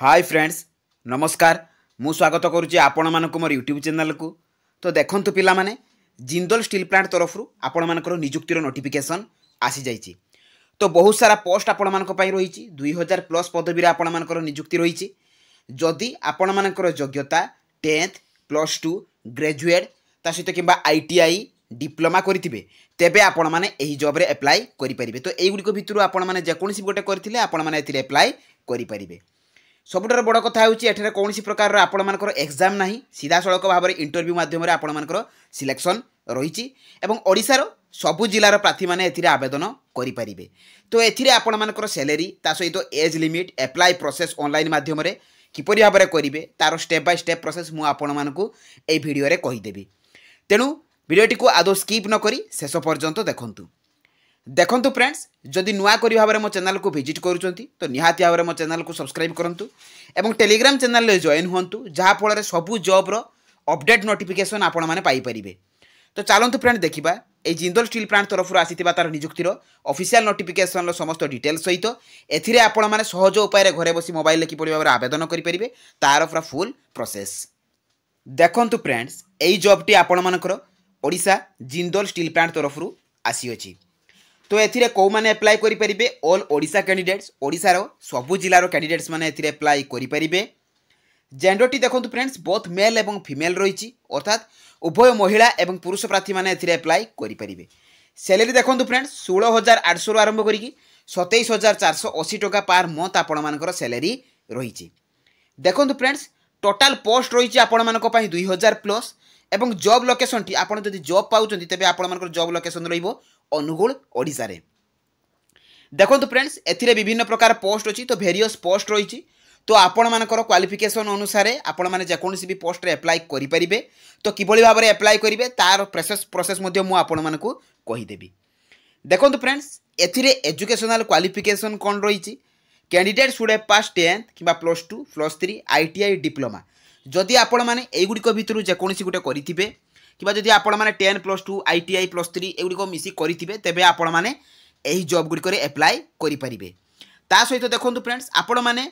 Hi friends नमस्कार मु स्वागत करुच्ची आपण मानक मोर यूट्यूब चैनल को। तो देखंतु पिला माने जिंदल स्टील प्लांट तरफ आपण मानकर नियुक्तिर नोटिफिकेशन आसी जाइए। तो बहुत सारा पोस्ट आपण मानक पई रही 2000 प्लस पदवी रे आपण मानकर नियुक्ति रही। जदि आपण मानकर योग्यता 10th +2 ग्रेजुएट ता सहित किंबा ITI डिप्लोमा करिथिबे तेबे आपण माने एही जॉब रे अप्लाई करि परिबे। तो एई गुडी को भितरु आपण माने जे कोनसी गोटे करथिले आपण माने एथिरे अप्लाई करि परिबे। सबुठार बड़ कथा होची एठारे कौनसी प्रकार आपण मानकर एग्जाम नाही, सीधा सड़क भाव में इंटरव्यू माध्यम आपण मानकर सिलेक्शन रही एवं ओडिशार सबु जिलार प्रार्थी माने एथिरे आवेदन करि परिबे। तो एथिरे आपण मानकर सैलरी ता सहित age limit apply process online माध्यम रे किपरि भाव में करिवे तार स्टेप बाय स्टेप प्रोसेस मु आपण मानकु एई वीडियो रे कहि देबी। तेनु वीडियोटी को आदौ स्किप न करी शेष पर्यंत देखंतु। देखंतु फ्रेंड्स जदि नुआ करी भाव में मो चैनल को विजिट करूचंती तो निहाती भाव में मो चैनल को सब्सक्राइब करंतु एवं टेलीग्राम चैनल रे जॉइन हुंतु जहा फल सबु जॉब रो अपडेट नोटिफिकेशन आपण माने पाई परिबे। तो चलंतु फ्रेंड देखिबा ए जिंदल स्टील प्लांट तरफ आसीथिबा तार नियुक्तिर ऑफिशियल नोटिफिकेशन रो समस्त डिटेल्स सहित एथिरे आपण माने सहज उपाय रे घरे बसी मोबाइल ले किपरि भाव में आवेदन करि परिबे तार पूरा फुल प्रोसेस। देखंतु फ्रेंड्स एई जॉब टी आपण मानकर ओडिशा जिंदल स्टील प्लांट तरफ आसी अछि। तो एथिरे को माने अप्लाई करि परिबे ऑल ओडिशा कैंडिडेट्स ओडिशार सबु जिलार कैंडिडेट्स माने एथिरे अप्लाई करि परिबे। जेंडर टी देखंतु फ्रेंड्स बोथ मेल एवं फीमेल रहिछि अर्थात उभय महिला एवं पुरुष प्रार्थी माने एथिरे अप्लाई करि परिबे। सैलरी देखंतु फ्रेंड्स 16800 रु आरंभ करिकि 27480 टका पर मंथ आपण मानकर सैलरी रहिछि। देखंतु फ्रेंड्स टोटल पोस्ट रहिछि आपण मानक पई 2000 प्लस एवं जॉब लोकेशन टी आपण जदि जॉब पाउचंती तेबे आपण मानकर जॉब लोकेशन रहिबो अनुगुल ओडिशा रे। देखंतु फ्रेंड्स एथिरे विभिन्न प्रकार पोस्ट अछि तो वेरियस पोस्ट रहिछि। तो आपण मानकर क्वालिफिकेशन अनुसार आपण माने जे कोनसी भी पोस्ट रे अप्लाई करि परिबे। तो किबोली भाव रे अप्लाई करिवे तार प्रोसेस मध्ये मु आपण मानकु कहि देबी। देखंतु फ्रेंड्स एथिरे एजुकेशनल क्वालिफिकेशन कोन रहिछि candidate should have pass 10th किबा +2 +3 ITI डिप्लोमा। जदि आपण माने एई गुडी को भितरु जे कोनसी गुटे करिथिबे किबा जदि आपण माने 10 +2 ITI +3 एगुडी को मिसी करिथिबे तेबे आपण माने एही जॉब गुडी करे अप्लाई करि परिबे। ता सहित देखंतु फ्रेंड्स आपण माने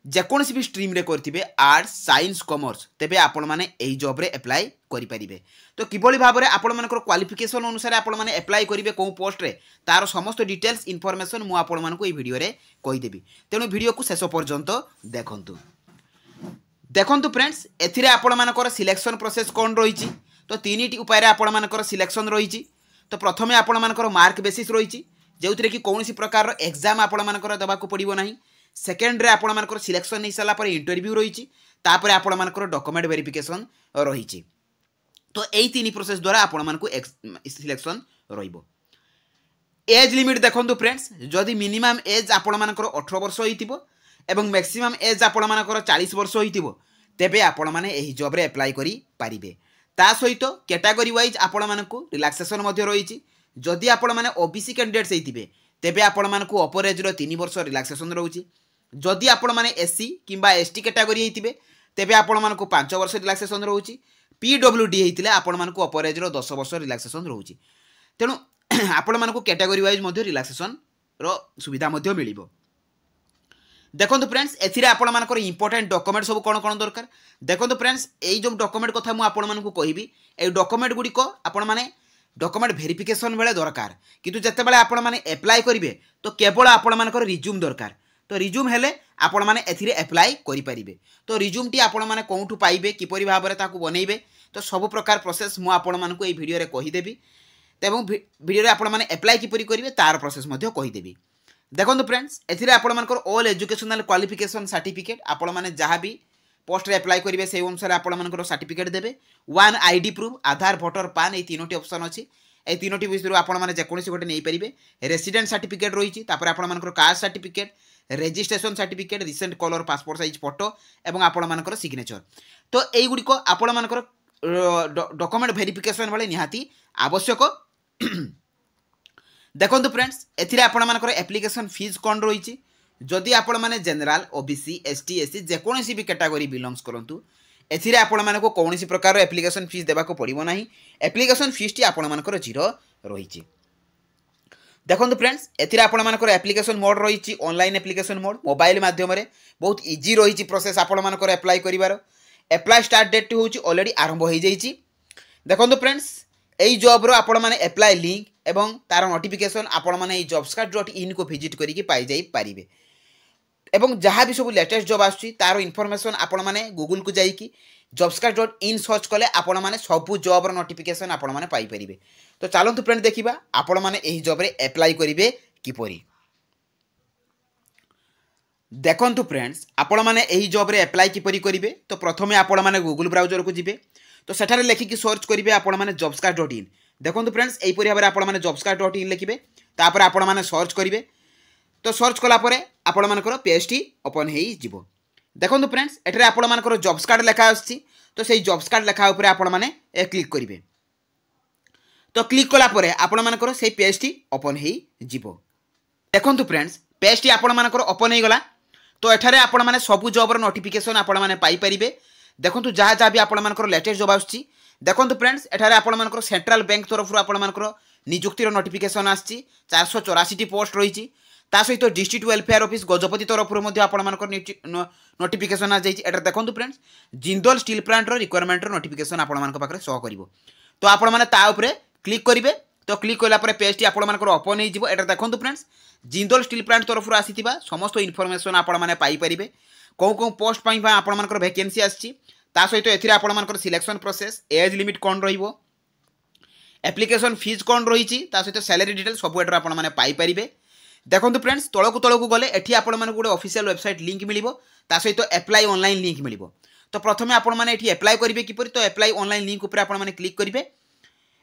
जे कोनसी भी स्ट्रीम रे करथिबे आर्ट्स साइंस कॉमर्स तेबे आपण माने एही जॉब रे अप्लाई करि परिबे। तो किबोली भाव रे आपण मानकर क्वालिफिकेशन अनुसार आपण माने अप्लाई करिवे को पोस्ट रे तार समस्त डिटेल्स इन्फॉर्मेशन मु आपण मानकु ए वीडियो रे कहि देबी। तेनु वीडियो को शेष पर्यंत देखंतु। देखंतु फ्रेंड्स एथिरे आपण मानकर सिलेक्शन प्रोसेस कोन रहिछि तो तीनिटी उपाय रे आपण मानकर सिलेक्शन रहिछि। तो प्रथमे आपण मानकर मार्क बेसिस रहिछि जेउथिरे कि कोनोसी प्रकार एग्जाम आपण मानकर दबा को पड़िबो नाही। सेकेंड रे आपण मानकर सिलेक्शन नै सला पर इंटरव्यू रहिछि तापर आपण मानकर डॉक्यूमेंट वेरिफिकेशन रहिछि। तो एई तीनी प्रोसेस द्वारा आपण मानकु सिलेक्शन रहिबो। एज लिमिट देखंतु फ्रेंड्स जदि मिनिमम एज आपण मानकर 18 वर्ष होइतिबो एवं मैक्सिमम एज आपण मानकर 40 वर्ष होइतिबो तेबे आपण माने एही जॉब रे अप्लाई करि पारिबे। ता सहित कैटेगरी वाइज आपण मानकु रिलैक्सेशन मध्ये रहिछि। जदि आपण माने ओबीसी कैंडिडेट्स हेतिबे तेबे आपण मानकु अपर एज रो 3 वर्ष रिलैक्सेशन रहउछि। जदि आपण माने एससी किंबा एसटी कैटेगरी हेतिबे तेबे आपण मानकु 5 वर्ष रिलैक्सेशन रहउछि। पीडब्ल्यूडी हेतिले आपण मानकु अपर एज रो 10 वर्ष रिलैक्सेशन रहउछि। तेनु आपण मानकु कैटेगरी वाइज मध्ये रिलैक्सेशन रो सुविधा मध्ये मिलिबो। देखंतु फ्रेंड्स एथिरे आपण मानकर इंपोर्टेंट डॉक्यूमेंट सब कोन कोन दरकार। देखंतु फ्रेंड्स एई जो डॉक्यूमेंट कथा मु आपण मानकु कहिबी ए डॉक्यूमेंट गुडी को आपण माने डॉक्यूमेंट वेरिफिकेशन बेले दरकार किंतु जते बेले आपण माने अप्लाई करिवे तो केवल आपण मानकर रिज्यूम दरकार। तो रिज्यूम हेले आपण माने एथिरे अप्लाई करि परिबे। तो रिज्यूम टी आपण माने कोउठु पाइबे किपरि भाबरे ताकू बनेइबे तो सब प्रकार प्रोसेस मु आपण मानकु एई वीडियो रे कहि देबी एवं वीडियो रे आपण माने अप्लाई किपरि करिवे तार प्रोसेस मध्ये कहि देबी। देखंतु फ्रेंड्स एथिरे आपण मानकर ऑल एजुकेशनल क्वालिफिकेशन सर्टिफिकेट आपण माने जहां भी पोस्ट रे अप्लाई करिवे से अनुसार आपण मानकर सर्टिफिकेट देबे। 1 आईडी प्रूफ आधार वोटर पान ए तीनोटी ऑप्शन अछि। ए तीनोटी विषय आपण माने जे कोनसी गोटे नै परिबे। रेसिडेंट सर्टिफिकेट रहिछि तापर आपण मानकर caste certificate registration certificate recent colour passport size photo एवं आपण मानकर सिग्नेचर। तो एई गुडी को आपण मानकर डॉक्यूमेंट वेरिफिकेशन वाले निहाती आवश्यक। देखंतु फ्रेंड्स एथिरे आपण मानकर एप्लिकेशन फीस कोन रहिछि। जदि आपण माने जनरल ओबीसी एसटी एससी जे कोनसी भी कैटेगरी बिलोंग्स करंतु एथिरे आपण मानको कोनसी प्रकार एप्लिकेशन फीस देबा को पड़िबो नाही। एप्लिकेशन फीस टी आपण मानकर 0 रहिछि। देखो फ्रेंड्स एथिरे आपणमानकर एप्लिकेशन मोड रही ऑनलाइन एप्लिकेशन मोड मोबाइल माध्यम बहुत इजी रही प्रोसेस आपणमानकर एप्लाई करिवार एप्लाई स्टार्ट डेट हूँ ऑलरेडी आरंभ हो जाइए। देखो फ्रेंड्स यही जॉब रो आपण माने एप्लाई लिंक एवं तार नोटिफिकेशन आपण माने jobscard.in को विजिट करिके पाई जाई पारिबे एवं जहाँ भी सब लेटेस्ट जॉब आसुची तार इनफॉरमेशन आपण माने गूगल को जाइकी jobscard.in सर्च कले आपण माने सब जॉब रो नोटिफिकेशन आपण माने पाई परिबे। तो चलतु फ्रेंड देखिबा आपण माने एही जॉब रे अप्लाई करिवे किपरि। देखंतु फ्रेंड्स आपण माने एही जॉब रे अप्लाई किपरि करिवे। तो प्रथमे आपण माने गूगल ब्राउजर को जिवे तो सेठारे लेखिकी सर्च करिवे आपण माने jobscard.in। देखंतु फ्रेंड्स एही परि भाबरे आपण माने jobscard.in लिखिबे तापर आपण माने सर्च करिवे। तो सर्च कला परे आपण मानकर पेजटी ओपन हेई जिवो। देखंतु फ्रेंड्स एठरे आपण मानकर जॉब्स कार्ड लेखा आछि तो सेही जॉब्स कार्ड लेखा ऊपर आपण माने क्लिक करिवे। तो क्लिक कला परे आपण मानकर सेही पेजटी ओपन हेई जिवो। देखंतु फ्रेंड्स पेजटी आपण मानकर ओपन हेई गला तो एठारे आपण माने सब जॉब रो नोटिफिकेशन आपण माने पाई परिबे। देखंतु जहाँ भी आपण मानकर लेटेस्ट जॉब आछि देखंतु फ्रेंड्स एठारे आपण मानकर सेंट्रल बैंक तरफ रो आपण मानकर नियुक्तिर नोटिफिकेशन आछि 484 टी पोस्ट रहिछि ता सहित डिस्ट्रिक्ट वेलफेयर ऑफिस गजपति तरफ नोटिफिकेशन आ जाइए। एटा देखो friends Jindal steel plant requirement notification पाखे शो कर तो आपण मैंने ताऊपर क्लिक करेंगे। तो क्लिक कलापर पेजटी आपर ओपन हो। एटा देखो फ्रेंड्स जिंदल स्टील प्लांट तरफ आसी समस्त इनफॉरमेशन आपण मैंने पाइपर कौ कौ पोस्ट पर आपर वैकेंसी आसी सहित ए सिलेक्शन प्रोसेस एज लिमिट कौन एप्लिकेशन फीस कौन रही सहित सैलरी डिटेल सब एटर आपने पाइपर। देखो फ्रेंड्स तलकू गले एठी आपण माने गोटे ऑफिशियल वेबसाइट लिंक मिलिबो ता सहित अप्लाई ऑनलाइन लिंक मिलिबो। तो प्रथमे आपण माने एठी अप्लाई करिवे किपरि तो अप्लाई ऑनलाइन लिंक ऊपर आपण माने क्लिक करिवे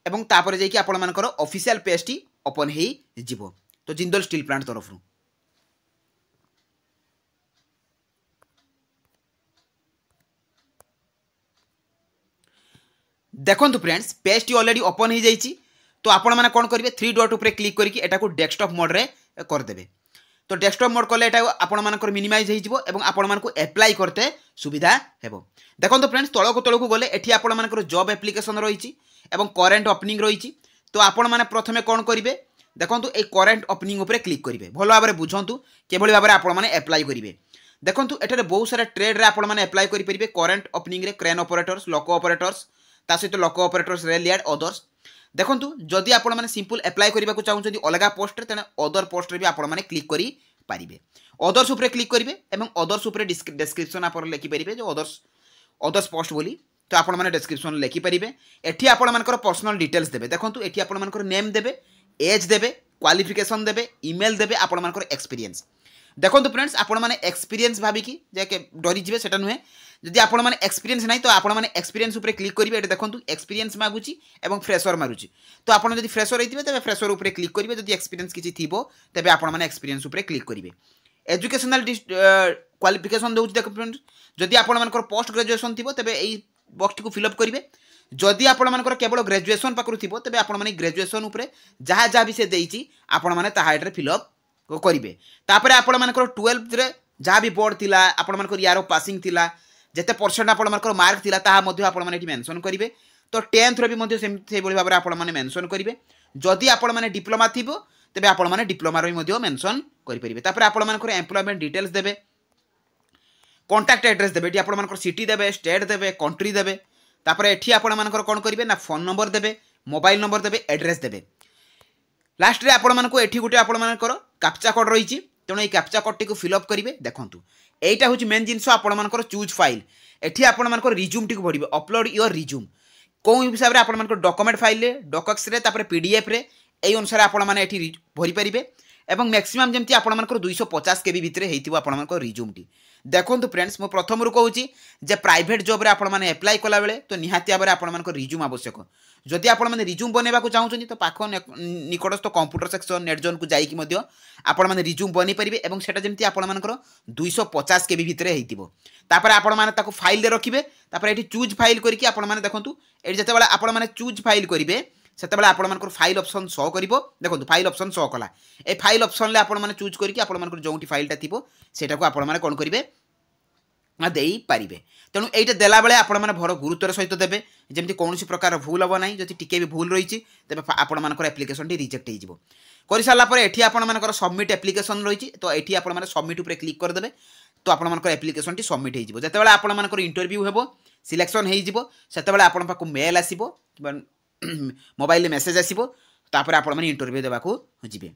एवं तापर जाई कि आपण मानकर ऑफिशियल पेजटी ओपन हेई जिवो। तो जिंदल स्टील प्लांट तरफ देखो फ्रेंड्स पेजटी ऑलरेडी ओपन हो जाइए। तो आपण माने कोन करिवे 3 डॉट ऊपर क्लिक करके एटा को डेस्कटॉप मोड रे कर देबे। तो डेस्कटॉप मोड कले एटा आपण मानकर मिनिमाइज हो जिवो एवं आपण मानको अप्लाई करते सुविधा हेबो। देखो फ्रेंड्स तळको गले एठी आपण मानकर जॉब एप्लिकेशन रही एवं करेंट ओपनिंग रही। तो आपण माने प्रथमे कोन करिवे देखंतु ए करेंट ओपनिंग ऊपर क्लिक करिवे भलो भाबरे बुझंतु केभली भाबरे आपण माने अप्लाई करिवे। देखंतु एठारे बहुत सारा ट्रेड रे आपण माने अप्लाई करि परिबे करेंट ओपनिंग रे क्रेन ऑपरेटर्स लोको ऑपरेटर्स ता सहित लोको ऑपरेटर्स रेल यार्ड अदर्स। देखंतु जदि आपण माने सिंपल अप्लाई करबा को चाहउछथि अलगा पोस्ट रे तने अदर पोस्ट रे भी आपण माने क्लिक करि पारिबे। अदर्स ऊपर क्लिक करिवे एवं अदर्स ऊपर डिस्क्रिप्शन आपण लिखि परिबे जो अदर्स पोस्ट बोली तो आपण माने डिस्क्रिप्शन लिखि परिबे। एठी आपण मानकर पर्सनल डिटेल्स देबे। देखंतु एठी आपण मानकर नेम देबे एज देबे क्वालिफिकेशन देबे ईमेल देबे आपण मानकर एक्सपीरियंस। देखंतु फ्रेंड्स आपण माने एक्सपीरियंस भाबिकी जे के डरी जिवे सेटा नुहे जदि आपण माने एक्सपीरियंस नाही तो आपण माने एक्सपीरियंस ऊपर क्लिक करिवे। एटा देखंतु एक्सपीरियंस मागुची एवं फ्रेशर मारुची तो आपण जदि फ्रेशर हेतिबे तबे फ्रेशर ऊपर क्लिक करिवे जदि एक्सपीरियंस किछि थिबो तबे आपण माने एक्सपीरियंस ऊपर क्लिक करिवे। एजुकेशनल क्वालिफिकेशन दउची देखो फ्रेंड्स जदि आपण मानकर पोस्ट ग्रेजुएशन थिबो तबे एई बॉक्स को फिलअप करिवे। जदि आपण मानकर केवल ग्रेजुएशन पाकरु थिबो तबे आपण माने ग्रेजुएशन ऊपर जहा जहा भी से देइची आपण माने ताहा एटर फिलअप करिवे। तापर आपण मानकर 12th रे जहा भी बोर्ड थिला आपण मानकर यारो पासिंग थिला जेते परसेंट आपण मानकर मार्क थिला ताहा मध्ये आपण माने एठी मेंशन करिवे। तो 10th रे भी मध्ये सेही बोली भाबरे आपण माने मेंशन करिवे। जदि आपण माने डिप्लोमा थिबो तबे आपण माने डिप्लोमा रे मध्ये मेंशन करि परिबे। तापर आपण मानकर एम्प्लॉयमेंट डिटेल्स देबे कॉन्टैक्ट एड्रेस देबे एठी आपण मानकर सिटी देबे स्टेट देबे कंट्री देबे। तापर एठी आपण मानकर कोन करिवे ना फोन नंबर देबे मोबाइल नंबर देबे एड्रेस देबे। लास्ट रे आपण मानको एठी गुटे आपण मानकर कैप्चा कोड रहिछि तेणु ए कैप्चा कोड टी को फिलअप करिवे। देखंतु एटा होछि मेन जिंस आपण मानकर चूज फाइल एठी आपण मानकर रिज्यूम टी को भरिवे अपलोड योर रिज्यूम को हिसाब रे आपण मानकर डॉक्यूमेंट फाइल रे डॉक्स रे तापर पीडीएफ रे एई अनुसार आपण माने एठी भरि परिवे एवं मैक्सिमम जेमति आपण मानकर 250 केबी भितरे हेतिबो आपण मानकर रिज्यूम टी। देखो फ्रेंड्स मो प्रथम रू कहूँ जे प्राइवेट जॉब रे आपण माने अप्लाई कला बेले तो निहाती भाव आपण मानकर रिज्यूम आवश्यक। जदि आपण माने रिज्यूम बनेबा को चाहउछन तो पाख निकटस्थ कंप्यूटर सेक्शन नेट जोन को जाईकी मध्य आपण माने रिज्यूम बनै परिबे एवं सेटा जेमति आपण मानकर 250 केबी भितरे हेतिबो। तापर आपण माने ताको फाइल रे रखिबे तापर एठी चूज फाइल करके आपण माने देखंतु एठी जते बेला आपण माने चूज फाइल करिवे सेते बेला आपण मानकर फाइल ऑप्शन शो करिवो। देखंतु फाइल ऑप्शन शो कला ए फाइल ऑप्शन ले आपण माने चूज करके आपण मानकर जोंटी फाइलटा थिबो सेटा को आपण माने कोन करिवे ଦେଇପାରିବେ। ତେଣୁ ଏଇଟା ଦେଲାବେଳେ ଆପଣମାନେ ଭଲ ଗୁରୁତ୍ୱର ସହିତ ଦେବେ, ଯେମିତି କୌଣସି ପ୍ରକାର ଭୁଲ ହେବ ନାହିଁ। ଯଦି ଟିକେ ବି ଭୁଲ ରହିଛି ତେବେ ଆପଣମାନଙ୍କର ଆପ୍ଲିକେସନଟି ରିଜେକ୍ଟ ହେଇଯିବ। କରିସାରିଲା ପରେ ଏଠି ଆପଣମାନଙ୍କର ସବମିଟ୍ ଆପ୍ଲିକେସନ୍ ରହିଛି, ତ ଏଠି ଆପଣମାନେ ସବମିଟ୍ ଉପରେ କ୍ଲିକ୍ କରିଦେବେ। ତ ଆପଣମାନଙ୍କର ଆପ୍ଲିକେସନଟି ସବମିଟ୍ ହେଇଯିବ। ଯେତେବେଳେ ଆପଣମାନଙ୍କର ଇଣ୍ଟରଭ୍ୟୁ ହେବ, ସିଲେକ୍ସନ୍ ହେଇଯିବ, ସେତେବେଳେ ଆପଣଙ୍କ ପାଖକୁ ମେଲ୍ ଆସିବ କିମ୍ବା ମୋବାଇଲରେ ମେସେଜ୍ ଆସିବ, ତାପରେ ଆପଣମାନେ ଇଣ୍ଟରଭ୍ୟୁ ଦେବାକୁ ଯିବେ।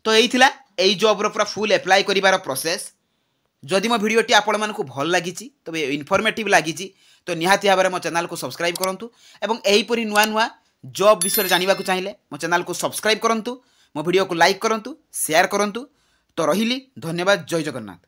ତ এইଥିଲା এই জব্র পুরা ফুল এপ্লাই করিবার প্রসেস। যদি মো ভিডিওটি আপনার ভাল লাগিছি, তবে ইনফরমেটিভ লাগিছি, তো নিহাতি ভাবে মো চ্যানেল को সবসক্রাইব করন্তু এবং এইপরি নূয়া নূয়া জব বিষয়ে জানিবাকু চাইলে মো চ্যানেল को সবসক্রাইব করন্তু, মো ভিডিও को লাইক করন্তু, শেয়ার করন্তু। তো রহিলি, ধন্যবাদ। জয় জগন্নাথ।